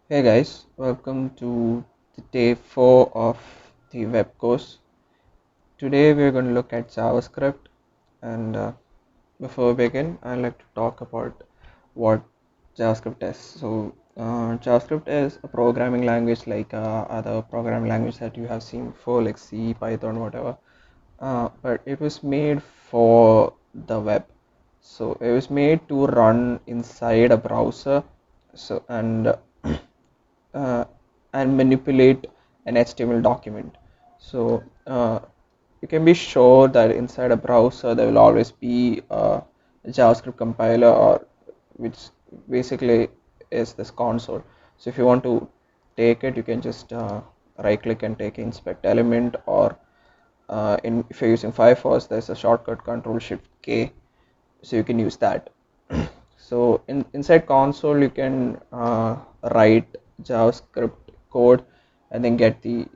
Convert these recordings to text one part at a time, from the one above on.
Hey guys, welcome to the day 4 of the web course. Today we're going to look at JavaScript and before we begin, I'd like to talk about what JavaScript is. JavaScript is a programming language like other programming language that you have seen before like C, Python, whatever. But it was made for the web. So it was made to run inside a browser. So and uh, and manipulate an HTML document. So you can be sure that inside a browser there will always be a JavaScript compiler, or which basically is this console. So if you want to take it, you can just right click and take inspect element, or if you're using Firefox, there's a shortcut Control Shift K, so you can use that. So inside console you can write JavaScript code and then get the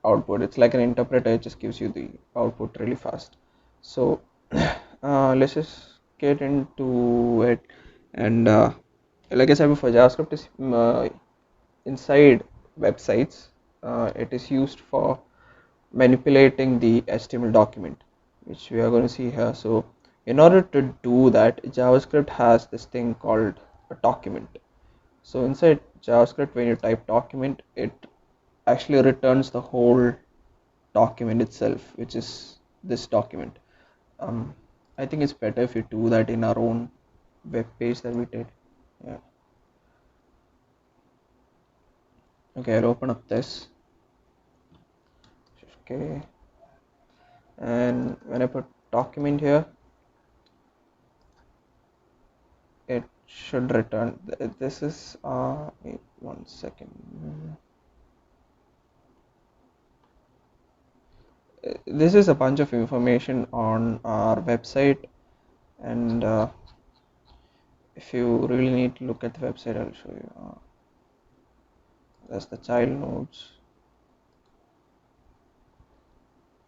output. It's like an interpreter, it just gives you the output really fast. So let's just get into it. And like I said before, JavaScript is inside websites. It is used for manipulating the HTML document, which we are going to see here. So in order to do that, JavaScript has this thing called a document. So inside JavaScript, when you type document, it actually returns the whole document itself, which is this document. um, I think it's better if we do that in our own web page that we did. Yeah. Okay, I'll open up this. Okay, and when I put document here, it should return. This is wait 1 second. This is a bunch of information on our website, and if you really need to look at the website, I'll show you. That's the child nodes.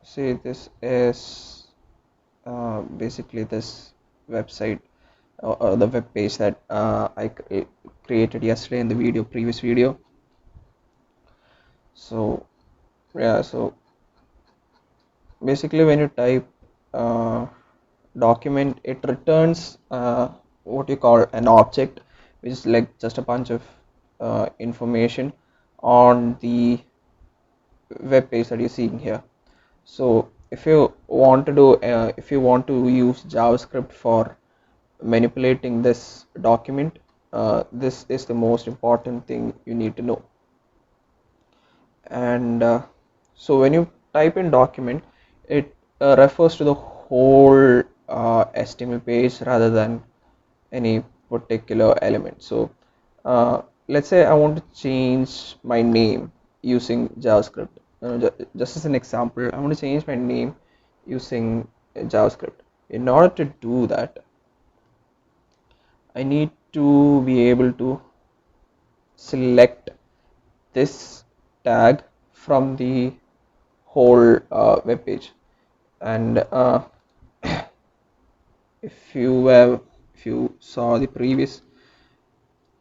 See, this is basically this website, the web page that I created yesterday in the previous video. So yeah, so basically when you type uh, document, it returns what you call an object, which is like just a bunch of information on the web page that you're seeing here. So if you want to if you want to use JavaScript for manipulating this document, this is the most important thing you need to know. And so when you type in document, it refers to the whole HTML page rather than any particular element. So let's say I want to change my name using JavaScript. Just as an example, I want to change my name using JavaScript. In order to do that, I need to be able to select this tag from the whole web page. And if you saw the previous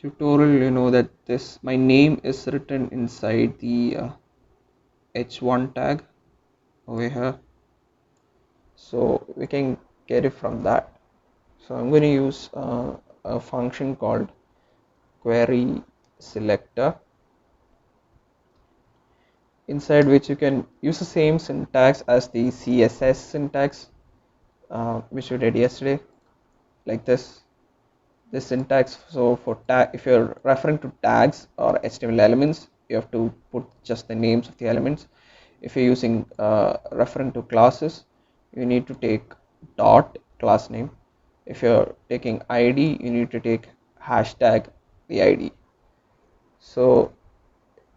tutorial, you know that this my name is written inside the h1 tag over here, so we can get it from that. So I'm going to use a function called query selector, inside which you can use the same syntax as the CSS syntax, which we did yesterday, like this syntax. So for tag, if you're referring to tags or HTML elements, you have to put just the names of the elements. If you're using referring to classes, you need to take dot class name. If you're taking ID, you need to take hashtag the ID. So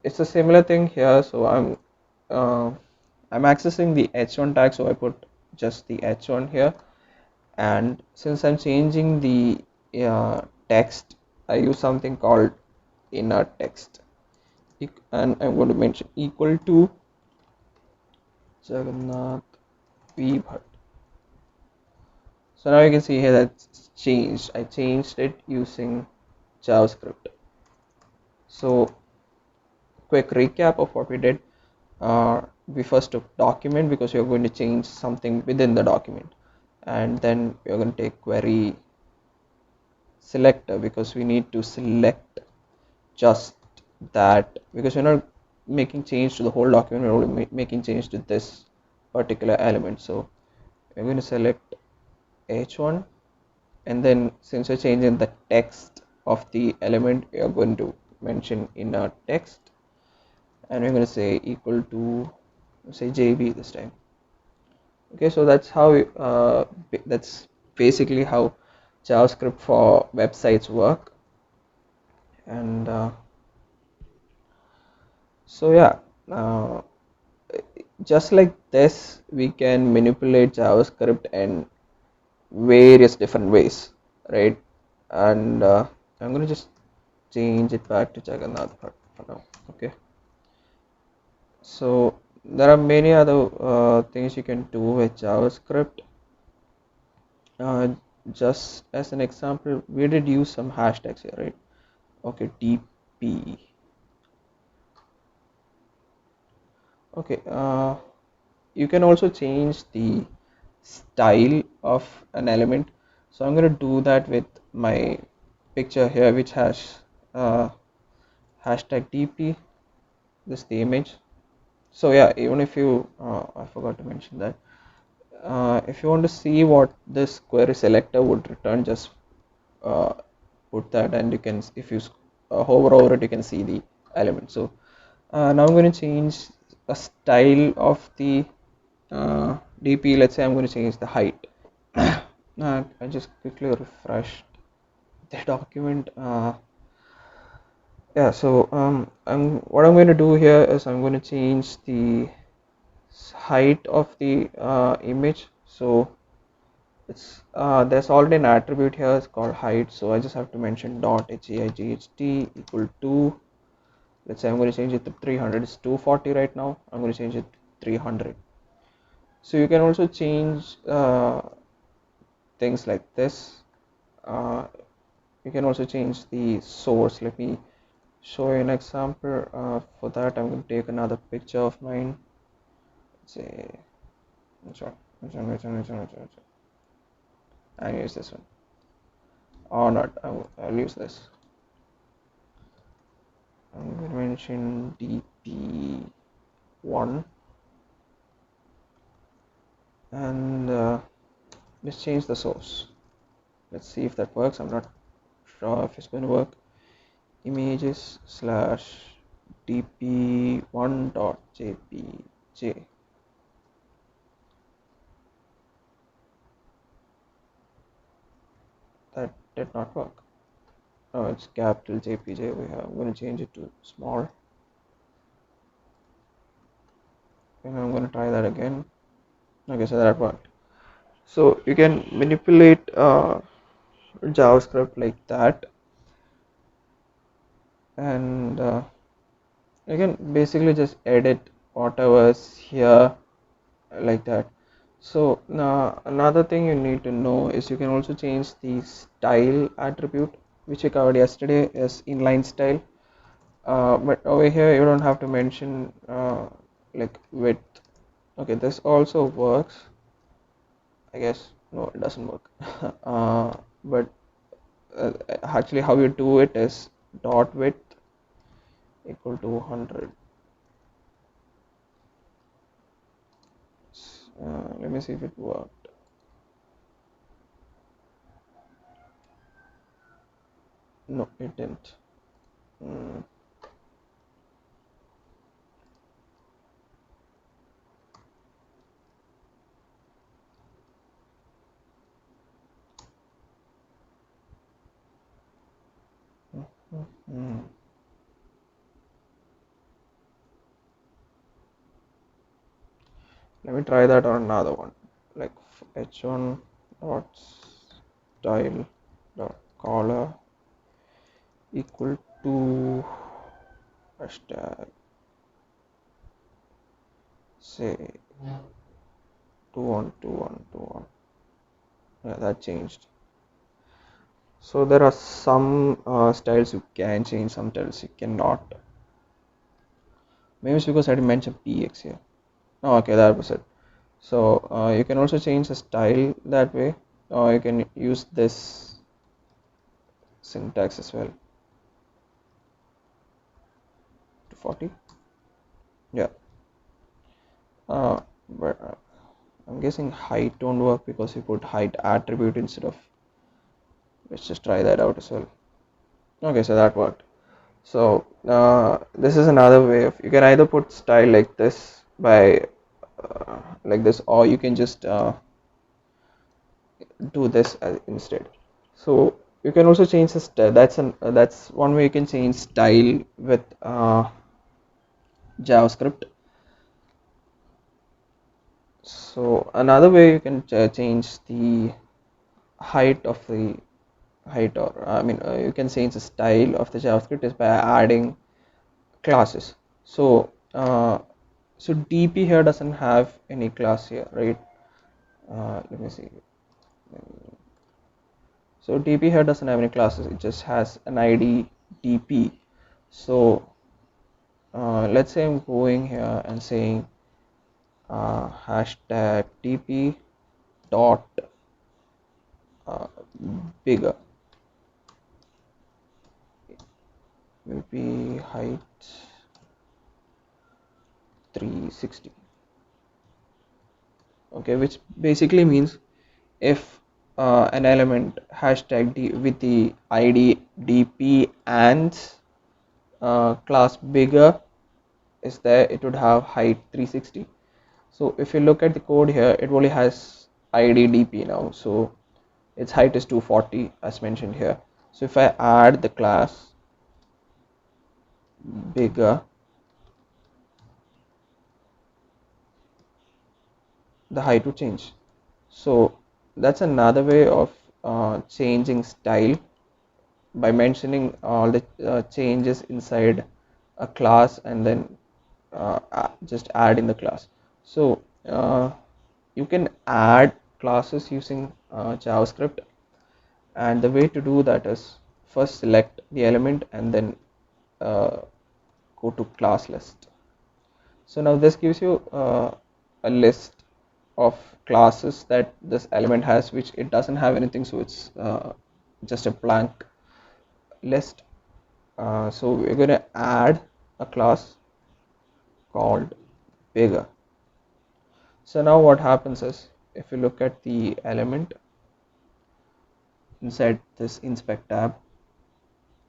it's a similar thing here. So uh, I'm accessing the h1 tag, so I put just the h1 here. And since I'm changing the text, I use something called inner text, and I'm going to mention equal to Jagannath V Bhatt. So now you can see here that's changed. I changed it using JavaScript. So quick recap of what we did. We first took document because you're going to change something within the document, and then we're going to take query selector because we need to select just that, because we're not making change to the whole document, we're only making change to this particular element. So we're going to select h1, and then since we're changing the text of the element, we are going to mention inner text, and we're going to say equal to, say, JB this time. Okay, so that's how that's basically how JavaScript for websites work. And so yeah, uh, just like this, we can manipulate JavaScript in various different ways, right? And I'm gonna just change it back to Jagannath for now. Okay, so there are many other things you can do with JavaScript. Just as an example, we did use some hashtags here, right? Okay, DP. Okay, you can also change the style of an element. So I'm going to do that with my picture here, which has hashtag DP. This is the image. So yeah, even if you, I forgot to mention that. If you want to see what this query selector would return, just uh, put that, and you can, if you hover over it, you can see the element. So now I'm going to change a style of the DP. Let's say I'm going to change the height. I just quickly refreshed the document. Yeah, so what I'm going to do here is I'm going to change the height of the image. So it's there's already an attribute here, it's called height, so I just have to mention dot height equal to, let's say I'm going to change it to 300. It's 240 right now. I'm going to change it to 300. So you can also change things like this. You can also change the source. Let me show you an example. For that, I'm going to take another picture of mine. Let's say, I'll use this one, or not. I'll use this. I'm going to mention DP1, and let's change the source. Let's see if that works. I'm not sure if it's going to work. Images slash dp1.jpj. That did not work. Oh, it's capital JPJ. I'm going to change it to small, and I'm going to try that again. Okay, so that worked. So you can manipulate JavaScript like that, and you can basically just edit whatever's here like that. So now another thing you need to know is you can also change the style attribute, which we covered yesterday as inline style. But over here you don't have to mention like width. Okay, this also works, I guess. No, it doesn't work. But actually how you do it is dot width equal to 100. Let me see if it worked. No, it didn't. Mm. Mm. Let me try that on another one, like h1 dot style dot color equal to hashtag, say 212121. Yeah, that changed. So there are some styles you can change, some styles you cannot. Maybe it's because I didn't mention px here. Oh, okay, that was it. So you can also change the style that way, or you can use this syntax as well. To 40. Yeah. But I'm guessing height don't work because we put height attribute instead of. Let's just try that out as well. Okay, so that worked. So this is another way of, you can either put style like this by like this, or you can just do this instead. So you can also change the style. That's one way you can change style with JavaScript. So another way you can change the height of the height, or you can change the style of the JavaScript is by adding classes. So so DP here doesn't have any class here, right? Let me see. So DP here doesn't have any classes. It just has an ID DP. So let's say I'm going here and saying hashtag DP dot uh, bigger, maybe height 360. Okay, which basically means if an element hashtag with the ID DP and class bigger is there, it would have height 360. So if you look at the code here, it only has ID DP now, so its height is 240 as mentioned here. So if I add the class bigger, the height would change. So that's another way of changing style by mentioning all the changes inside a class and then just add in the class. So you can add classes using JavaScript, and the way to do that is first select the element and then uh, go to class list. So now this gives you a list of classes that this element has, which it doesn't have anything, so it's just a blank list. So we're going to add a class called bigger. So now what happens is, if you look at the element inside this inspect tab,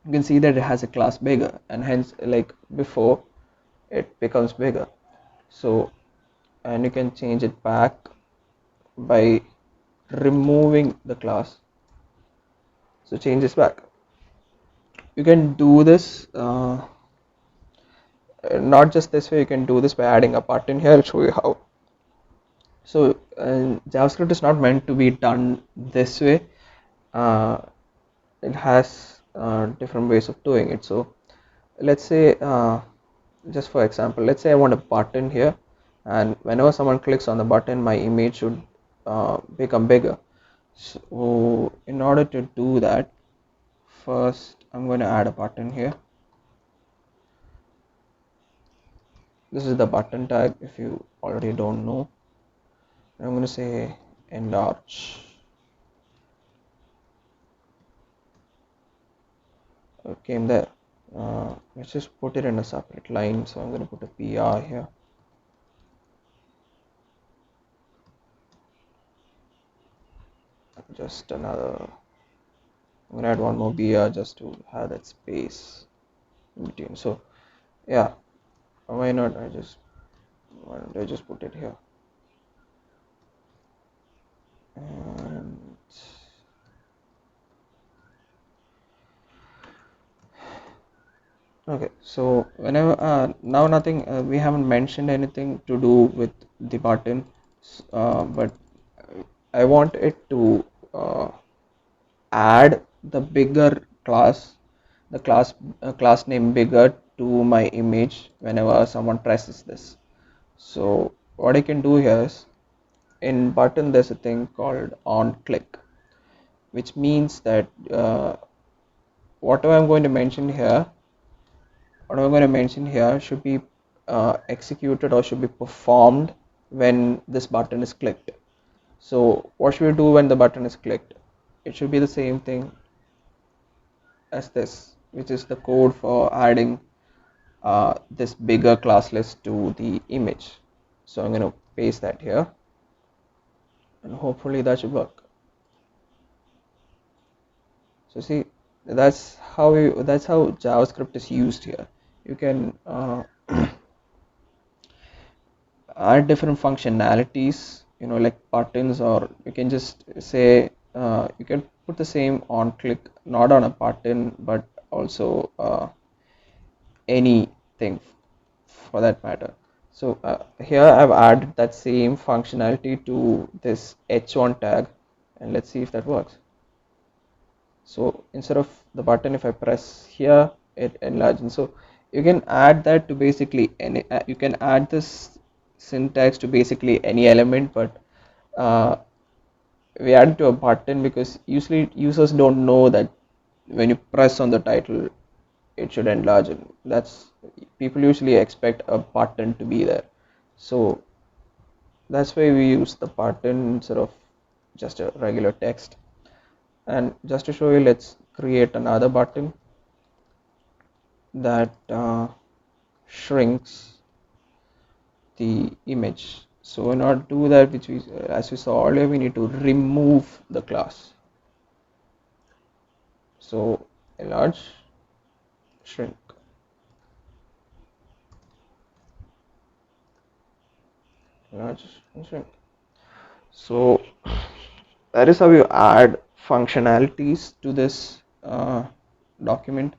you can see that it has a class bigger, and hence like before it becomes bigger. So, and you can change it back by removing the class. So change this back. You can do this not just this way, you can do this by adding a button here. I'll show you how. So JavaScript is not meant to be done this way. uh, it has different ways of doing it. So let's say just for example, let's say I want a button here, and whenever someone clicks on the button, my image should become bigger. So in order to do that, first I'm going to add a button here. This is the button tag, if you already don't know. I'm going to say enlarge. Came there. Let's just put it in a separate line. So I'm going to put a PR here. Just another. I'm going to add one more BR just to have that space in between. So yeah, why not? Why don't I just put it here? And okay, so whenever now nothing, we haven't mentioned anything to do with the button, but I want it to add the bigger class, the class name bigger to my image whenever someone presses this. So what I can do here is, in button there's a thing called on click, which means that whatever I'm going to mention here, should be executed or should be performed when this button is clicked. So what should we do when the button is clicked? It should be the same thing as this, which is the code for adding this bigger class list to the image. So I'm going to paste that here, and hopefully that should work. So see, that's how JavaScript is used here. You can add different functionalities, like buttons, or you can just say you can put the same on click not on a button but also anything for that matter. So here I've added that same functionality to this h1 tag, and let's see if that works. So instead of the button, if I press here, it enlarges. So you can add that to basically any, you can add this syntax to basically any element, but we add it to a button because usually users don't know that when you press on the title it should enlarge, and that's, people usually expect a button to be there. So that's why we use the button instead of just a regular text. And just to show you, let's create another button that shrinks the image. So in order to do that, which we, as we saw earlier, we need to remove the class. So enlarge, shrink, enlarge and shrink. So that is how you add functionalities to this document.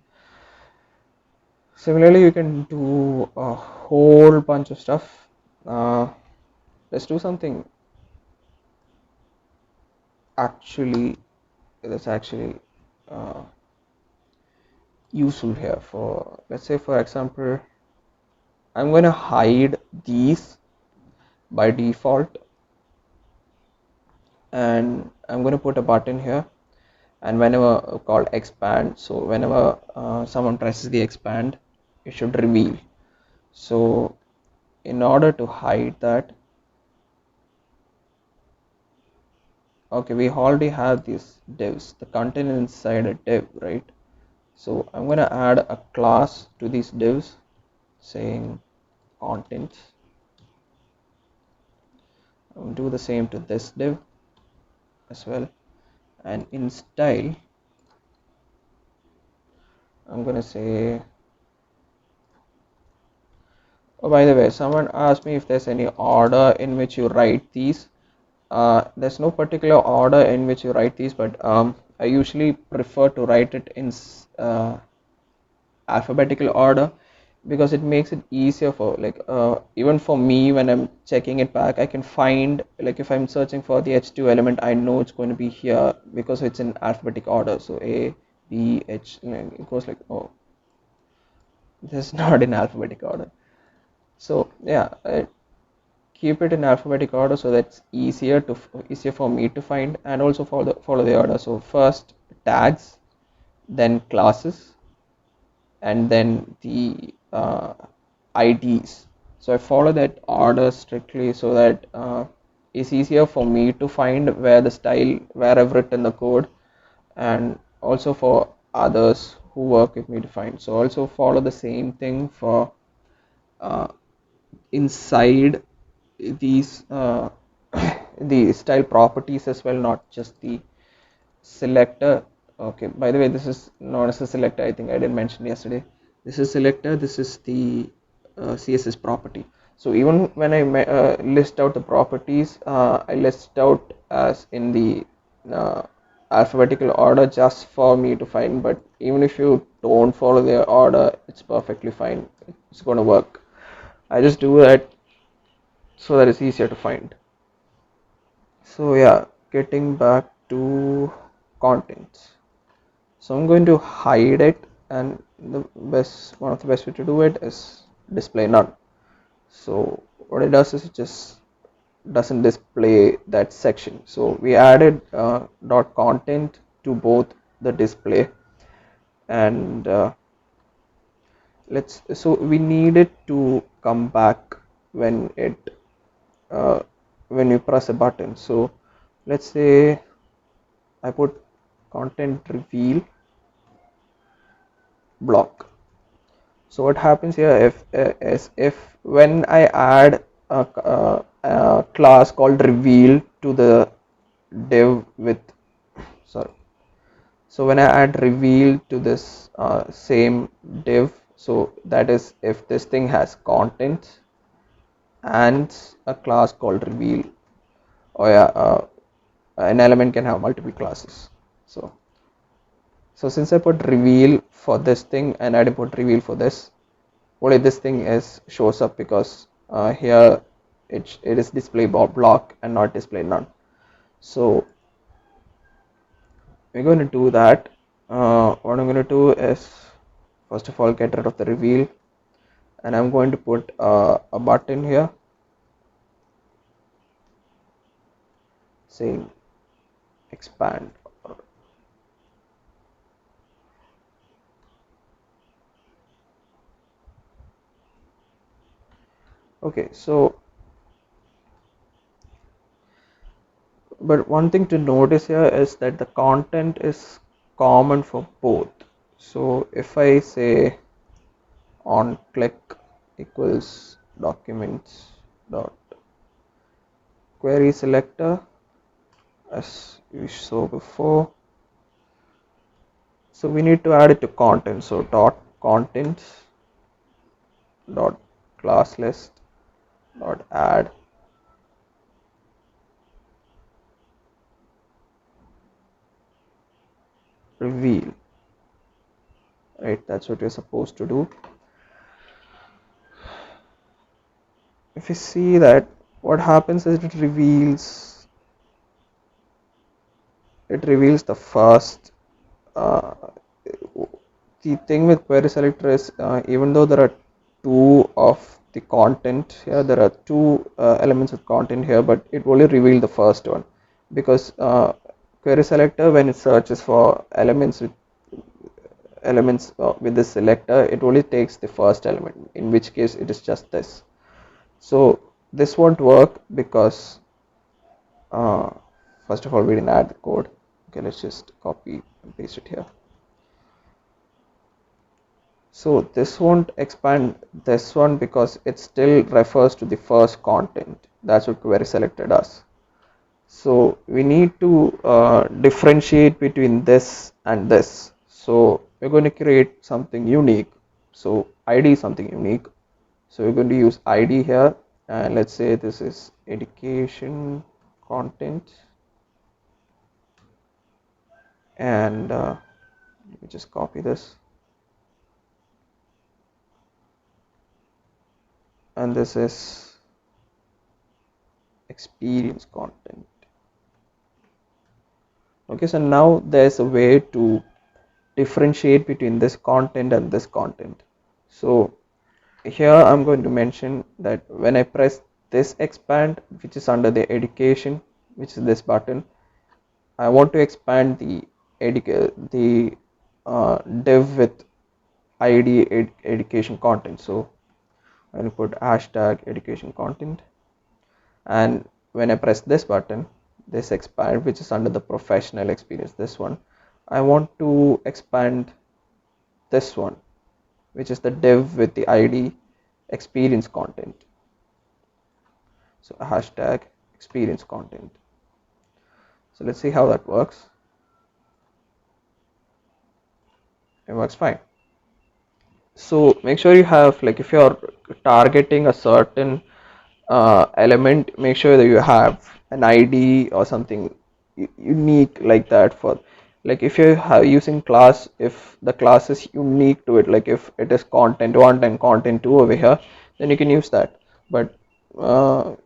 Similarly, you can do a whole bunch of stuff. Let's do something that's actually uh, useful here. For, let's say, for example, I'm going to hide these by default, and I'm going to put a button here, and whenever called expand, so whenever someone presses the expand, it should reveal. So in order to hide that, okay, we already have these divs, the content inside a div, right? So I'm going to add a class to these divs saying contents. I'll do the same to this div as well, and in style I'm going to say, oh, by the way, someone asked me if there's any order in which you write these. There's no particular order in which you write these, but I usually prefer to write it in alphabetical order because it makes it easier for, like, even for me when I'm checking it back, I can find, like, if I'm searching for the h2 element, I know it's going to be here because it's in alphabetic order. So A, B, H, it goes like, oh, this is not in alphabetic order. So yeah, keep it in alphabetic order so that's easier for me to find, and also follow the order. So first tags, then classes, and then the IDs. So I follow that order strictly so that it's easier for me to find where I've written the code, and also for others who work with me to find. So also follow the same thing for inside these the style properties as well, not just the selector. Okay, by the way, this is known as a selector. I think I didn't mention yesterday. This is selector, this is the CSS property. So even when I list out the properties, I list out as in the alphabetical order just for me to find, but even if you don't follow their order, it's perfectly fine, it's going to work. I just do that so that it's easier to find. So yeah, getting back to contents. So I'm going to hide it, and one of the best way to do it is display none. So what it does is it just doesn't display that section. So we added dot content to both the display and So we need it to come back when uh, when you press a button. So let's say I put content reveal block. So what happens here is if when I add a class called reveal to the div with sorry so when I add reveal to this same div, so that is if this thing has content and a class called reveal, or yeah, an element can have multiple classes. So since I put reveal for this thing and I didn't put reveal for this, only this thing is shows up because here it is display block and not display none. So we're going to do that. What I'm going to do is first of all get rid of the reveal, and I'm going to put a button here saying expand. Okay, so but one thing to notice here is that the content is common for both. So if I say on click equals documents dot query selector as we saw before, so we need to add it to content. So dot contents dot class list dot add reveal, right? That's what you're supposed to do. If you see that, what happens is it reveals the first uh, the thing with query selector is even though there are two of the content here, there are two elements of content here, but it only reveal the first one because query selector, when it searches for elements with the selector, it only takes the first element, in which case it is just this. So this won't work because uh, first of all we didn't add the code. Okay, let's just copy and paste it here. So this won't expand this one because it still refers to the first content. That's what query selector does. So we need to differentiate between this and this. So we're going to create something unique. So ID is something unique. So we're going to use ID here, and let's say this is education content, and let me just copy this, and this is experience content. Okay, so now there's a way to differentiate between this content and this content. So here I'm going to mention that when I press this expand, which is under the education, which is this button, I want to expand the div with ID education content. So I'm going to put hashtag education content, and when I press this button, this expand, which is under the professional experience, this one, I want to expand this one, which is the div with the ID experience content. So hashtag experience content. So let's see how that works. It works fine. So make sure you have, like, if you're targeting a certain element, make sure that you have an ID or something unique like that. For, like, if you are using class, if the class is unique to it, like if it is content 1 and content 2 over here, then you can use that. But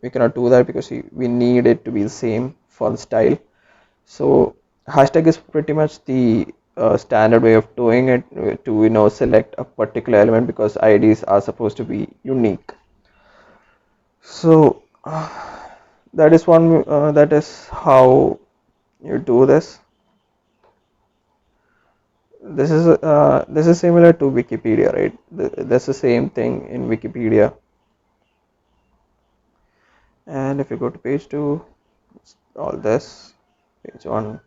we cannot do that because we need it to be the same for the style. So hashtag is pretty much the standard way of doing it to select a particular element, because IDs are supposed to be unique. So that is one that is how you do this. this is similar to Wikipedia, right? That's the same thing in Wikipedia. And if you go to page 2, it's all this, page 1.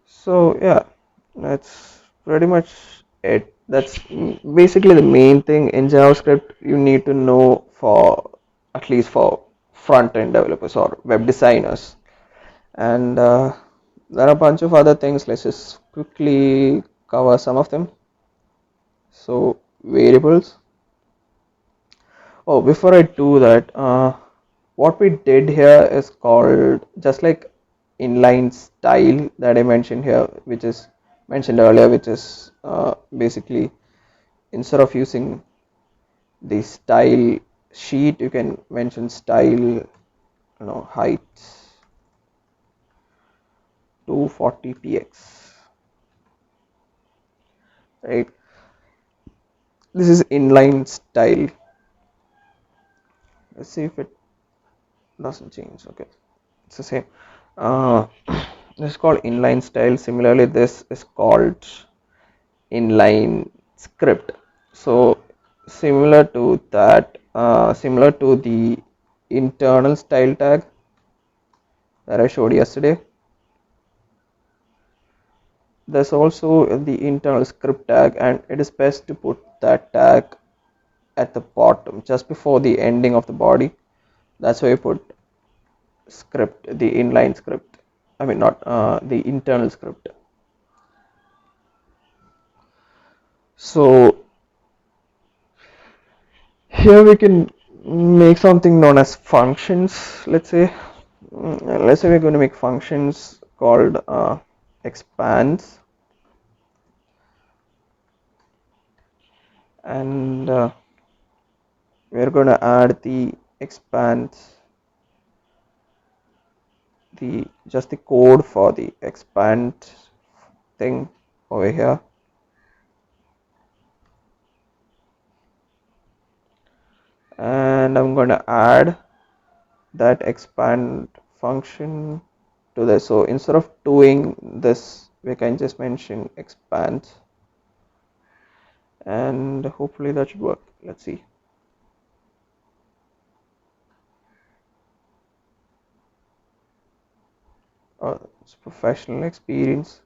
So yeah, that's pretty much it. That's basically the main thing in JavaScript you need to know for, at least for front-end developers or web designers. And there are a bunch of other things. Let's just quickly cover some of them. So variables. Oh, before I do that, what we did here is called, just like inline style that I mentioned here, which is mentioned earlier, which is basically instead of using the style sheet, you can mention style, height 240px, right? This is inline style. Let's see if it doesn't change. Okay, it's the same. Uh, this is called inline style. Similarly, this is called inline script. So similar to that, similar to the internal style tag that I showed yesterday, there's also the internal script tag, and it is best to put that tag at the bottom just before the ending of the body. That's why you put script, the inline script, I mean not the internal script. So here we can make something known as functions. Let's say we're going to make functions called expands, and we're going to add the expands, the just the code for the expand thing over here. And I'm going to add that expand function to this. So instead of doing this, we can just mention expand, and hopefully that should work. Let's see. It's professional experience,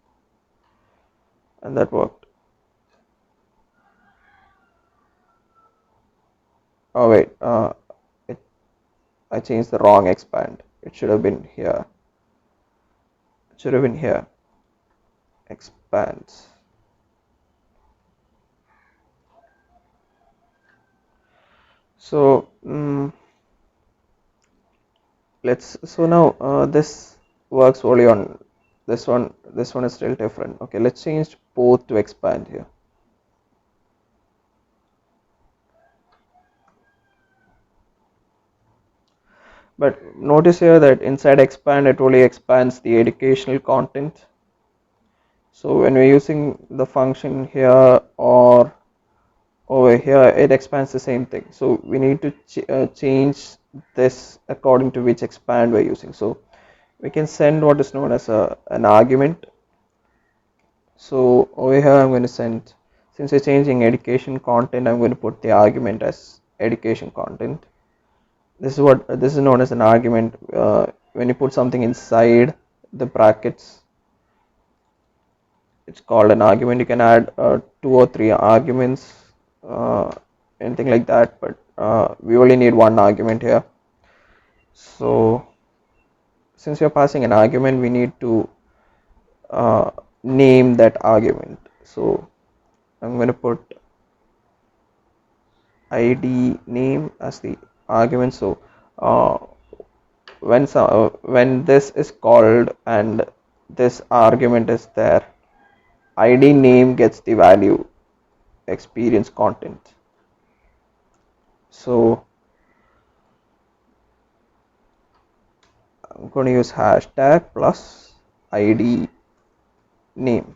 and that worked. Oh wait, I changed the wrong expand. It should have been here. It should have been here. Expands. So so now this works only on this one. This one is still different. Okay, let's change both to expand here. But notice here that inside expand, it only expands the educational content. So when we're using the function here or over here, it expands the same thing. So we need to change this according to which expand we're using. So we can send what is known as an argument. So over here I'm going to send, since we're changing education content, I'm going to put the argument as education content. This is known as an argument. When you put something inside the brackets, it's called an argument. You can add 2 or 3 arguments, anything like that, but we only need one argument here. So since we are passing an argument, we need to name that argument. So I'm going to put id name as the argument. So when this is called and this argument is there, id name gets the value experience content. So I'm going to use hashtag plus id name.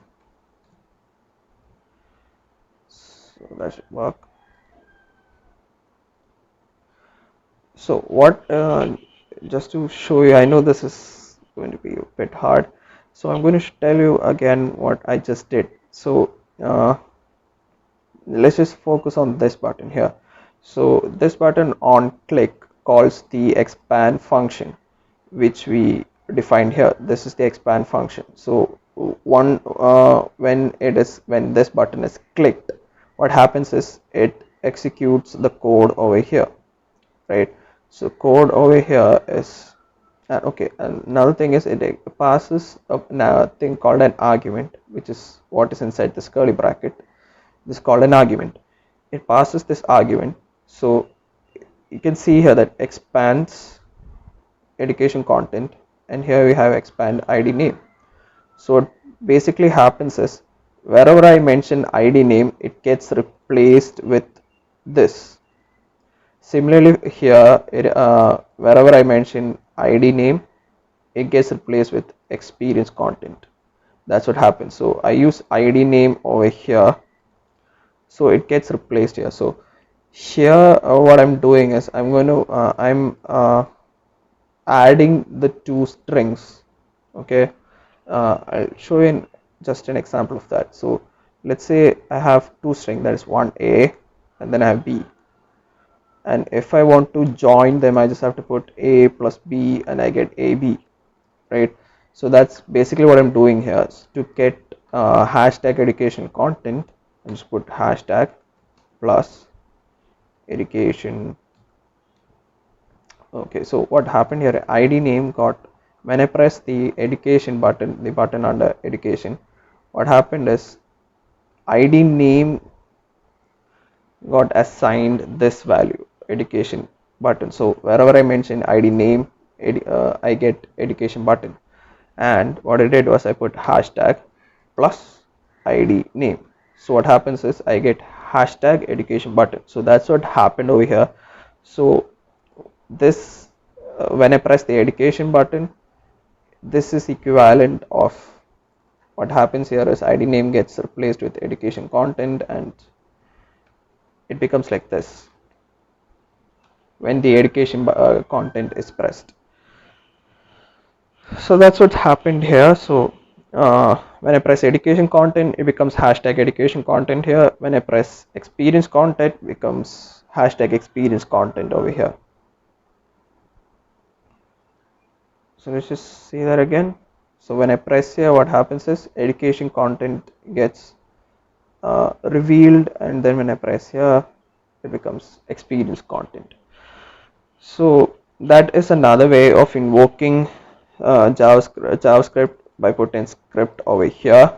So that should work. So what, just to show you, I know this is going to be a bit hard. So I'm going to tell you again what I just did. So let's just focus on this button here. So this button on click calls the expand function, which we defined here. This is the expand function. So when this button is clicked, what happens is it executes the code over here, right? So code over here is okay. Another thing is it passes a thing called an argument, which is what is inside this curly bracket. This is called an argument. It passes this argument. So you can see here that expands education content, and here we have expand id name. So what basically happens is wherever I mention id name, it gets replaced with this. Similarly here, wherever I mention id name, it gets replaced with experience content. That's what happens. So I use id name over here, so it gets replaced here. So here what I'm doing is I'm adding the two strings. Okay, I'll show you just an example of that. So let's say I have two strings, that is one A and then I have B, and if I want to join them, I just have to put A plus B and I get AB, right? So that's basically what I'm doing here. To get hashtag education content, I just put hashtag plus education. Okay, so what happened here, id name got, when I press the education button, the button under education, what happened is id name got assigned this value, education button. So wherever I mention id name, I get education button. And what I did was I put hashtag plus id name. So what happens is I get hashtag education button. So that's what happened over here. So this when I press the education button, this is equivalent of what happens here is id name gets replaced with education content, and it becomes like this when the education content is pressed. So that's what happened here. So when I press education content, it becomes hashtag education content here. When I press experience content, it becomes hashtag experience content over here. So let's just see that again. So when I press here, what happens is education content gets revealed, and then when I press here, it becomes experience content. So that is another way of invoking JavaScript by putting script over here.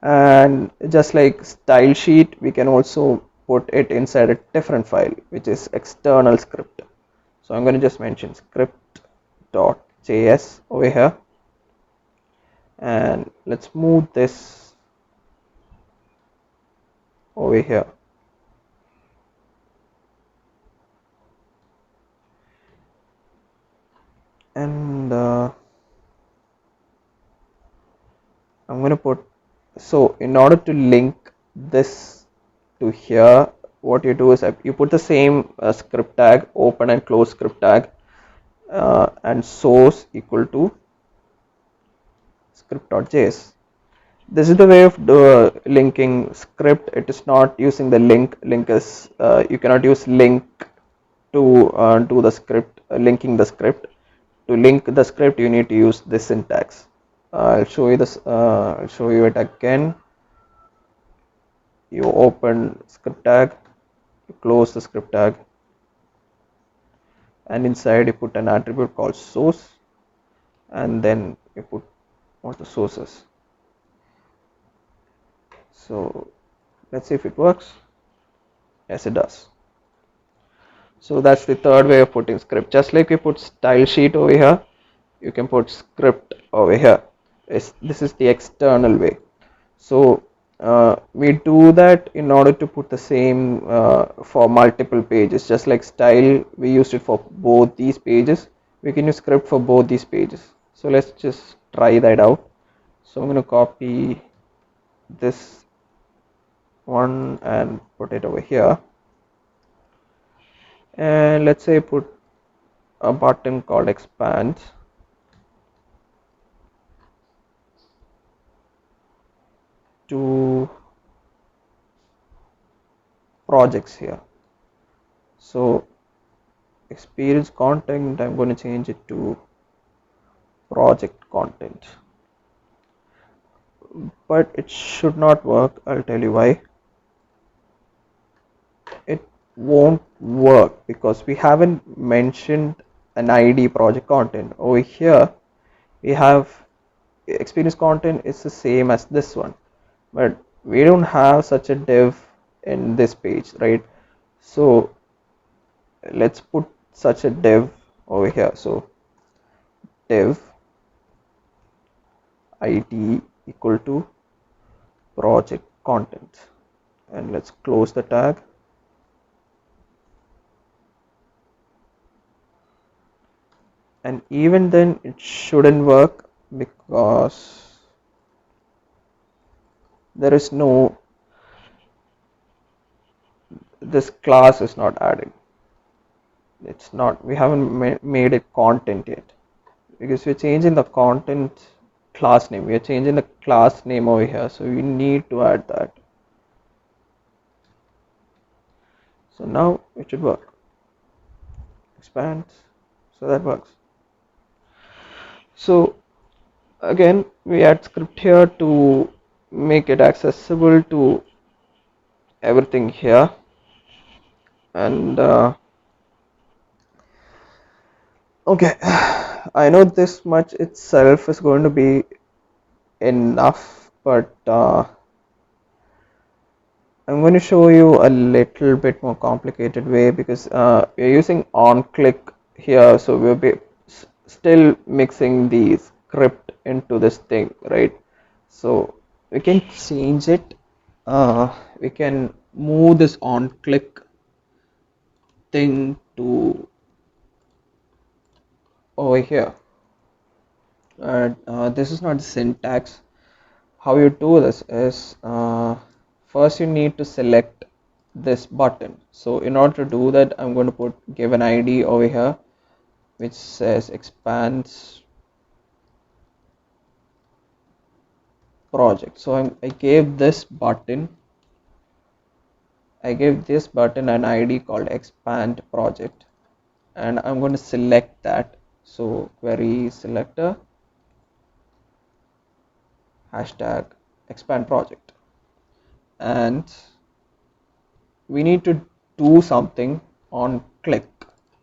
And just like style sheet, we can also put it inside a different file, which is external script. So I'm going to just mention script.js over here, and let's move this over here. And I'm going to put, so in order to link this to here, what you do is you put the same script tag, open and close script tag, and source equal to script.js. This is the way of linking script. It is not using the link. Link is you cannot use link to the script, linking the script. To link the script, you need to use this syntax. I'll show you this. I'll show you it again. You open script tag, you close the script tag, and inside you put an attribute called source, and then you put what the source is. So let's see if it works. Yes, it does. So that's the third way of putting script. Just like you put style sheet over here, you can put script over here. This is the external way. So we do that in order to put the same for multiple pages. Just like style, we used it for both these pages. We can use script for both these pages. So let's just try that out. So I'm going to copy this one and put it over here. And let's say put a button called expand. to projects here. So experience content, I'm going to change it to project content, but it should not work. I'll tell you why. It won't work because we haven't mentioned an ID project content. Over here we have experience content is the same as this one, but we don't have such a div in this page, right? So let's put such a div over here. So div id equal to project content, and let's close the tag. And even then it shouldn't work because there is no, this class is not added. It's not, we haven't made it content yet because we're changing the content class name. We are changing the class name over here, so we need to add that. So now it should work. Expand, so that works. So again, we add script here to make it accessible to everything here. And okay, I know this much itself is going to be enough, but I'm going to show you a little bit more complicated way because we're using on click here, so we'll be still mixing the script into this thing, right? So we can change it. We can move this on click thing to over here. And this is not the syntax. How you do this is first you need to select this button. So in order to do that, I'm going to give an ID over here which says expands project. So I gave this button an ID called expand project, and I'm going to select that. So query selector hashtag expand project, and we need to do something on click,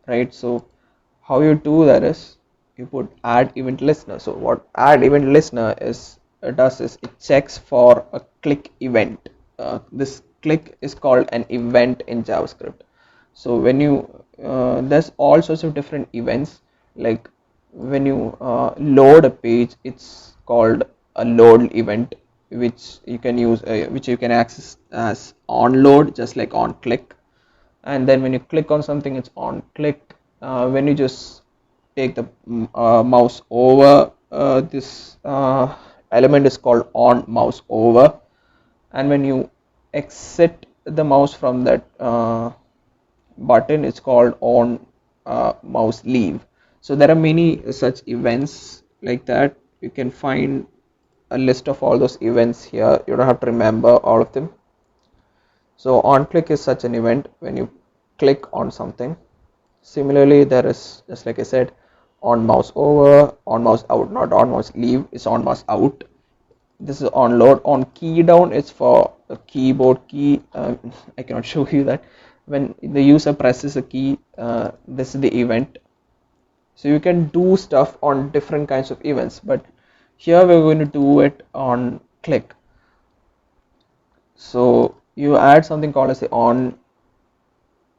right? So how you do that is you put add event listener. So what add event listener is does is it checks for a click event. This click is called an event in JavaScript. So when you there's all sorts of different events, like when you load a page, it's called a load event, which you can use which you can access as on load, just like on click. And then when you click on something, it's on click. When you just take the mouse over this element is called on mouse over, and when you exit the mouse from that button, it's called on mouse leave. So there are many such events like that. You can find a list of all those events here. You don't have to remember all of them. So on click is such an event when you click on something. Similarly, there is, just like I said, on mouse over, on mouse out, not on mouse leave, is on mouse out. This is on load. On key down, it's for a keyboard key. I cannot show you that. When the user presses a key, this is the event. So you can do stuff on different kinds of events, but here we're going to do it on click. So you add something called as the on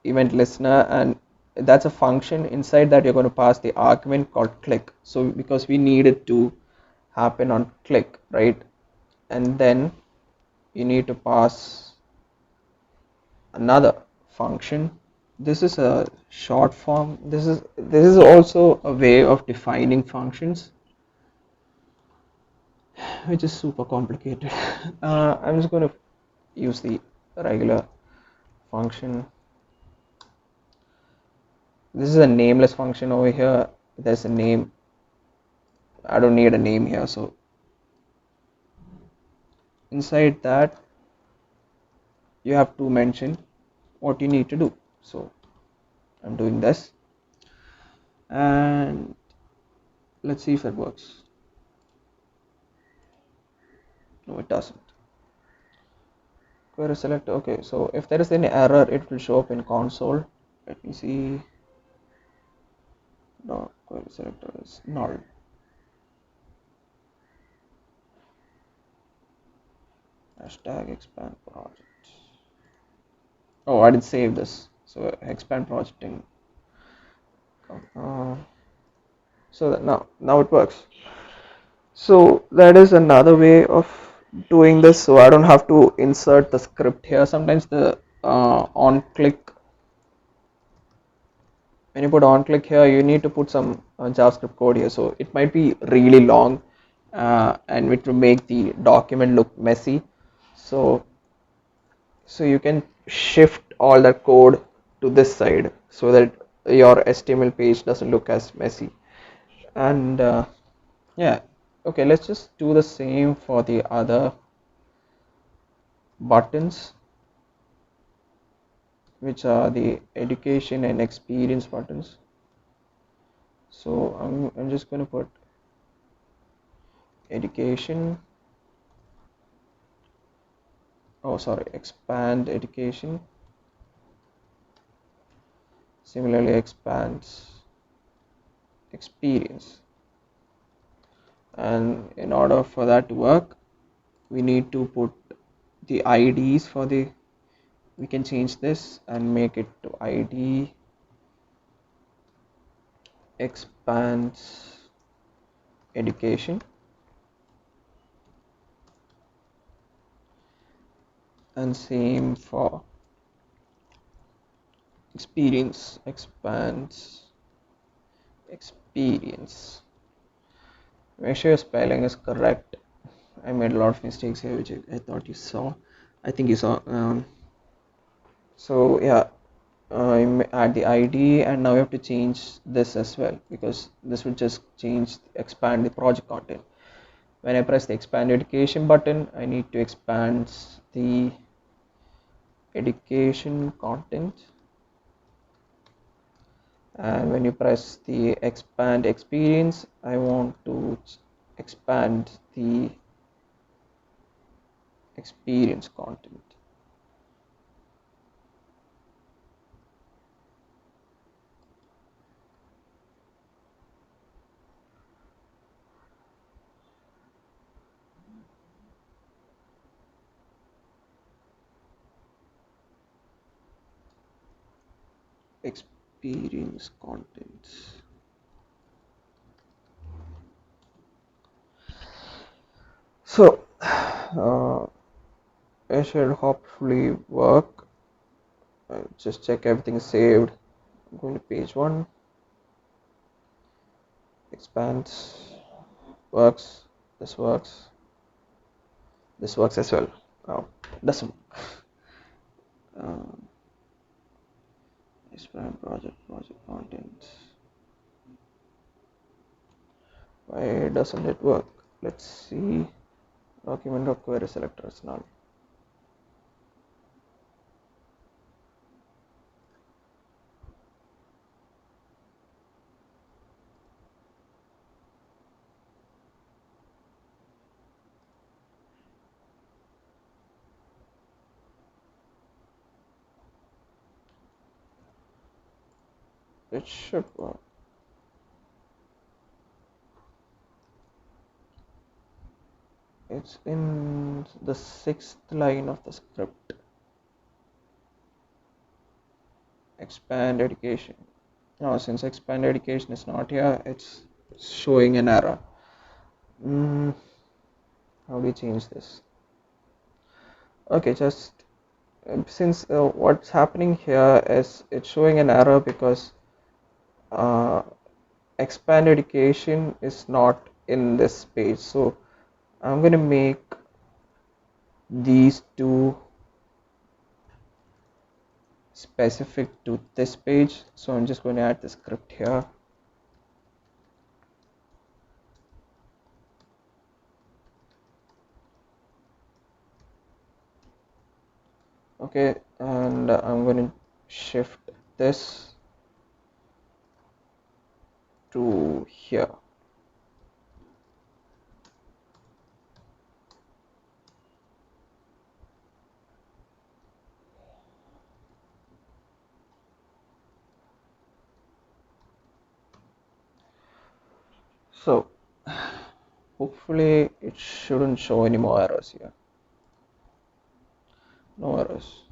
event listener, and that's a function. Inside that, you're going to pass the argument called click. So because we need it to happen on click, right? And then you need to pass another function. This is a short form. This is also a way of defining functions, which is super complicated. I'm just going to use the regular function. This is a nameless function over here. There's a name. I don't need a name here, so inside that you have to mention what you need to do. So I'm doing this, and let's see if it works. No, it doesn't. Query selector. Okay, so if there is any error, it will show up in console. Let me see. No, query selector is null. Hashtag expand project. Oh, I did save this. So expand project in. So that now it works. So that is another way of doing this. So I don't have to insert the script here. Sometimes the on click, when you put on click here, you need to put some JavaScript code here. So it might be really long, and it will make the document look messy. So you can shift all that code to this side so that your HTML page doesn't look as messy. And yeah, okay, let's just do the same for the other buttons, which are the education and experience buttons. So I'm just going to put education, oh sorry, expand education. Similarly, expands experience. And in order for that to work, we need to put the IDs for the, we can change this and make it to ID expands education, and same for experience expands experience. Make sure your spelling is correct. I made a lot of mistakes here, which I thought you saw. I think you saw. So yeah, add the ID, and now we have to change this as well, because this will just change, expand the project content. When I press the expand education button, I need to expand the education content. And when you press the expand experience, I want to expand the experience content. Experience contents. So it should hopefully work. Just check everything is saved. I'm going to page 1. Expands. Works. This works. This works as well. Oh, doesn't. Um, expand project content. Why doesn't it work? Let's see. Document of query selector is null. It should work. It's in the 6th line of the script. Expand education. Now, since expand education is not here, it's showing an error. How do you change this? Okay, just since what's happening here is it's showing an error because uh, expand education is not in this page. So I'm going to make these two specific to this page. So I'm just going to add the script here. Okay, and I'm going to shift this to here. So hopefully it shouldn't show any more errors here. No errors,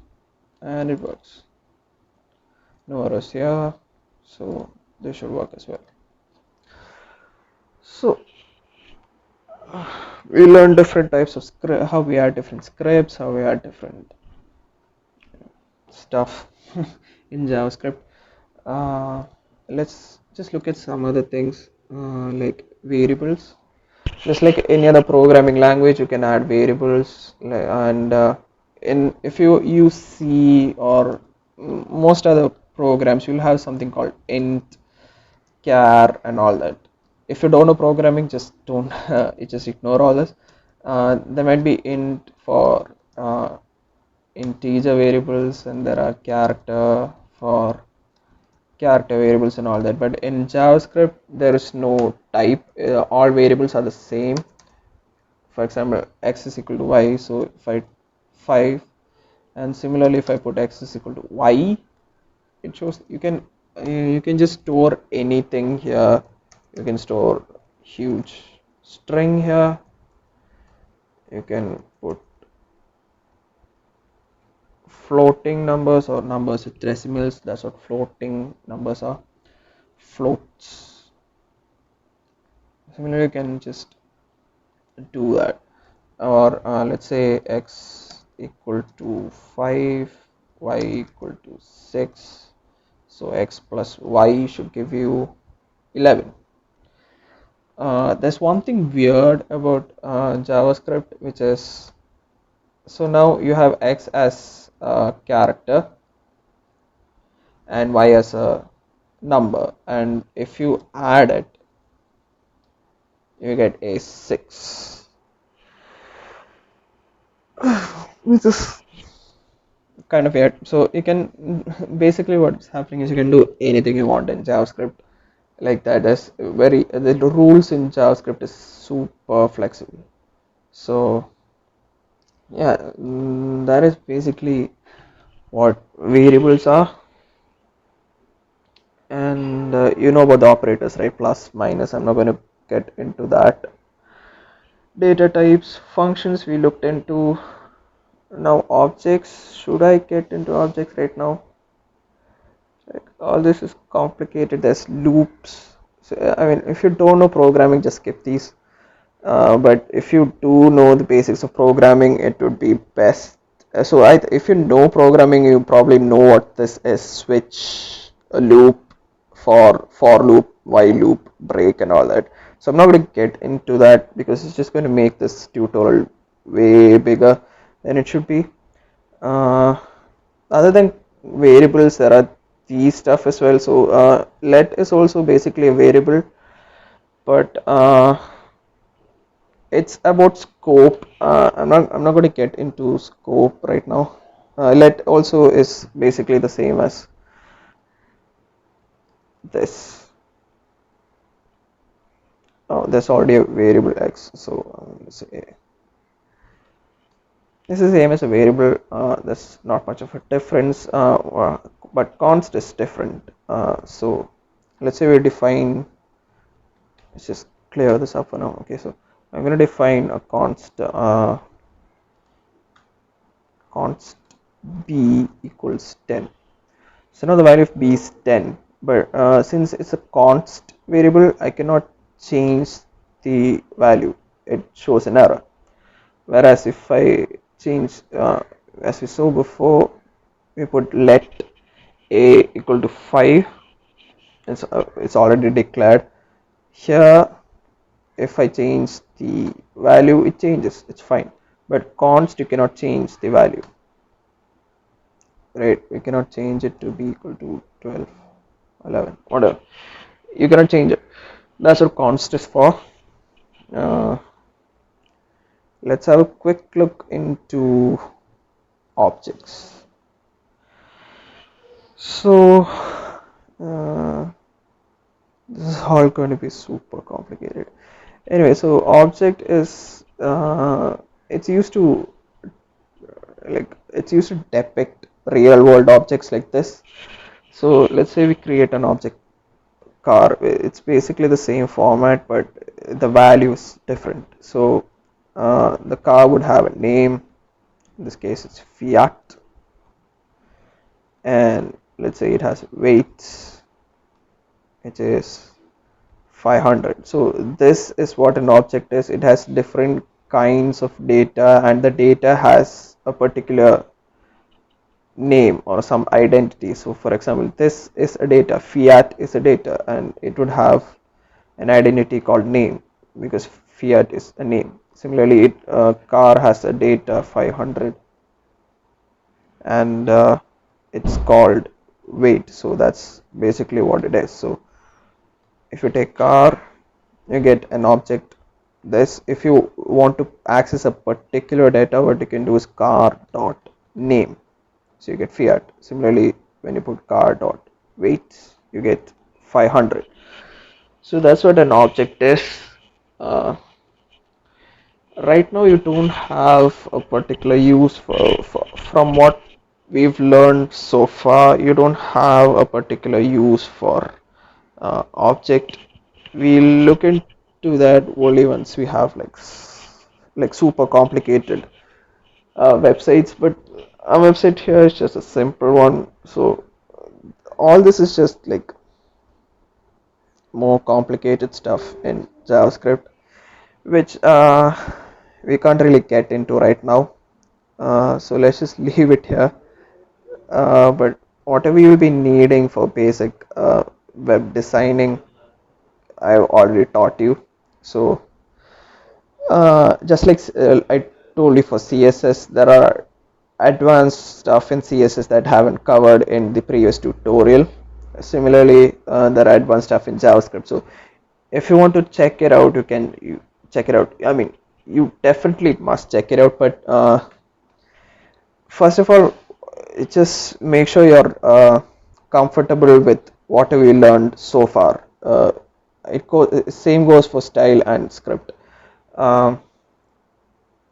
and it works. No errors here, so this should work as well. So we learned different types of script, how we add different scripts, how we add different stuff in JavaScript. Let's just look at some other things like variables. Just like any other programming language, you can add variables, and if you use C or most other programs, you'll have something called int, char, and all that. If you don't know programming, just don't you just ignore all this. There might be int for integer variables, and there are character for character variables and all that. But in JavaScript, there is no type. All variables are the same. For example, x is equal to y, so if I 5, and similarly if I put x is equal to y, it shows you can just store anything here. You can store huge string here. You can put floating numbers or numbers with decimals. That's what floating numbers are. Floats. Similarly, you can just do that. Or let's say x equal to 5, y equal to 6, so x plus y should give you 11. There's one thing weird about JavaScript, which is, so now you have x as a character and y as a number, and if you add it, you get a 6, which is kind of weird. So you can basically what's happening is you can do anything you want in JavaScript like that. There's the rules in JavaScript is super flexible. So yeah, that is basically what variables are. And you know about the operators, right? Plus, minus. I'm not going to get into that. Data types, functions we looked into. Now objects. Should I get into objects right now? Like, all this is complicated. There's loops. So, I mean, if you don't know programming, just skip these. But if you do know the basics of programming, it would be best. If you know programming, you probably know what this is: switch, a loop, for loop, while loop, break, and all that. So I'm not going to get into that because it's just going to make this tutorial way bigger than it should be. Other than variables, there are these stuff as well. So let is also basically a variable, but it's about scope. I'm not going to get into scope right now. Let also is basically the same as this. Oh, there's already a variable x, so let's say this is the same as a variable. There's not much of a difference, but const is different. So let's say we define, let's just clear this up for now. Okay, so I'm going to define a const b equals 10. So now the value of b is 10, but since it's a const variable, I cannot change the value. It shows an error. Whereas if I change, as we saw before, we put let a equal to 5, it's already declared. Here, if I change the value, it changes, it's fine. But const, you cannot change the value, right? We cannot change it to be equal to 12, 11, whatever. You cannot change it. That's what const is for. Let's have a quick look into objects. So uh, this is all going to be super complicated. Anyway, so object is it's used to it's used to depict real world objects like this. So let's say we create an object car. It's basically the same format, but the value is different. So the car would have a name. In this case, it's Fiat, and let's say it has weight, which is 500. So this is what an object is. It has different kinds of data, and the data has a particular name or some identity. So for example, this is a data, Fiat is a data, and it would have an identity called name because Fiat is a name. Similarly, car has a data 500, and it's called weight. So that's basically what it is. So if you take car, you get an object. This, if you want to access a particular data, what you can do is car dot name. So you get Fiat. Similarly, when you put car dot weight, you get 500. So that's what an object is. Uh, right now, you don't have a particular use from what we've learned so far. You don't have a particular use for object. We'll look into that only once we have like super complicated websites, but our website here is just a simple one. So all this is just like more complicated stuff in JavaScript, which we can't really get into right now. So let's just leave it here. But whatever you'll be needing for basic web designing, I've already taught you. So just like I told you for CSS, there are advanced stuff in CSS that haven't covered in the previous tutorial. Similarly, there are advanced stuff in JavaScript. So if you want to check it out, you check it out. I mean, you definitely must check it out. But first of all, just make sure you're comfortable with whatever you learned so far. Same goes for style and script. Um,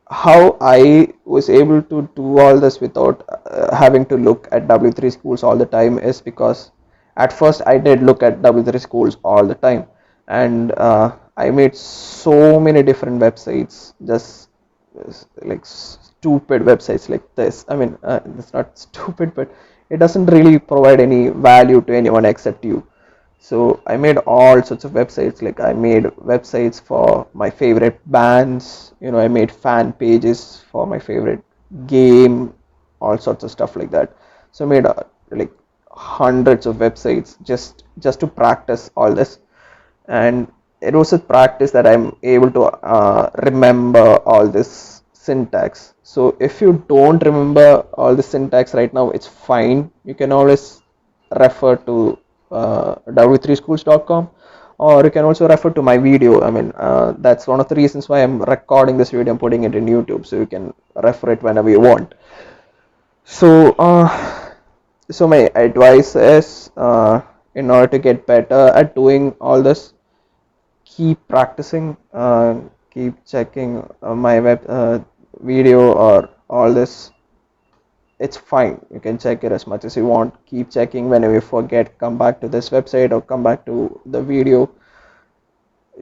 how I was able to do all this without having to look at W3 schools all the time is because at first I did look at W3 schools all the time, and I made so many different websites, just like stupid websites like this. I mean, it's not stupid, but it doesn't really provide any value to anyone except you. So I made all sorts of websites. Like I made websites for my favorite bands, I made fan pages for my favorite game, all sorts of stuff like that. So I made like hundreds of websites just to practice all this. And it was a practice that I'm able to remember all this syntax. So if you don't remember all the syntax right now, it's fine. You can always refer to w3schools.com, or you can also refer to my video. I mean, that's one of the reasons why I'm recording this video and putting it in YouTube, so you can refer it whenever you want. So so my advice is, in order to get better at doing all this, keep practicing, keep checking my web video or all this. It's fine, you can check it as much as you want. Keep checking whenever you forget, come back to this website or come back to the video.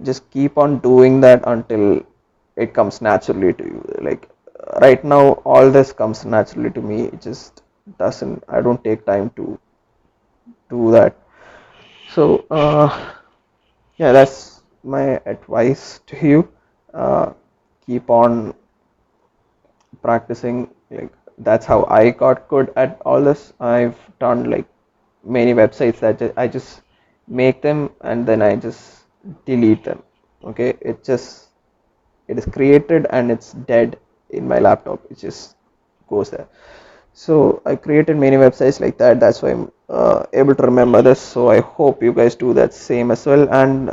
Just keep on doing that until it comes naturally to you. Like right now, all this comes naturally to me. It just doesn't, I don't take time to do that. So yeah, that's my advice to you. Keep on practicing. Like that's how I got good at all this. I've done like many websites that I just make them and then I just delete them. Okay, it is created and it's dead in my laptop. It just goes there. So I created many websites like that. That's why I'm able to remember this. So I hope you guys do that same as well. And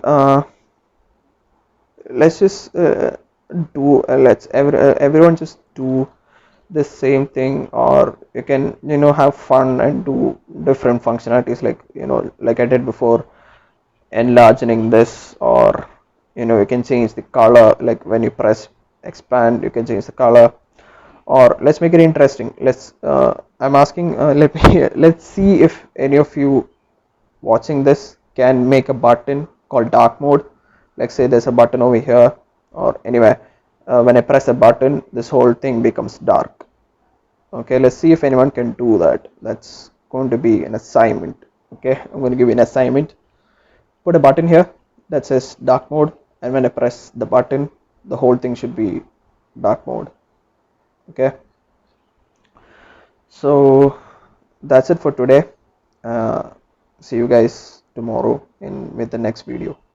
let's just do everyone just do this same thing, or you can have fun and do different functionalities, like like I did before, enlarging this, or you can change the color, like when you press expand you can change the color. Or let's make it interesting. I'm asking, let's see if any of you watching this can make a button called dark mode. Like say there's a button over here or anywhere. When I press a button, this whole thing becomes dark. Okay, let's see if anyone can do that. That's going to be an assignment. Okay, I'm going to give you an assignment. Put a button here that says dark mode, and when I press the button, the whole thing should be dark mode. Okay, so that's it for today. uh, See you guys tomorrow in with the next video.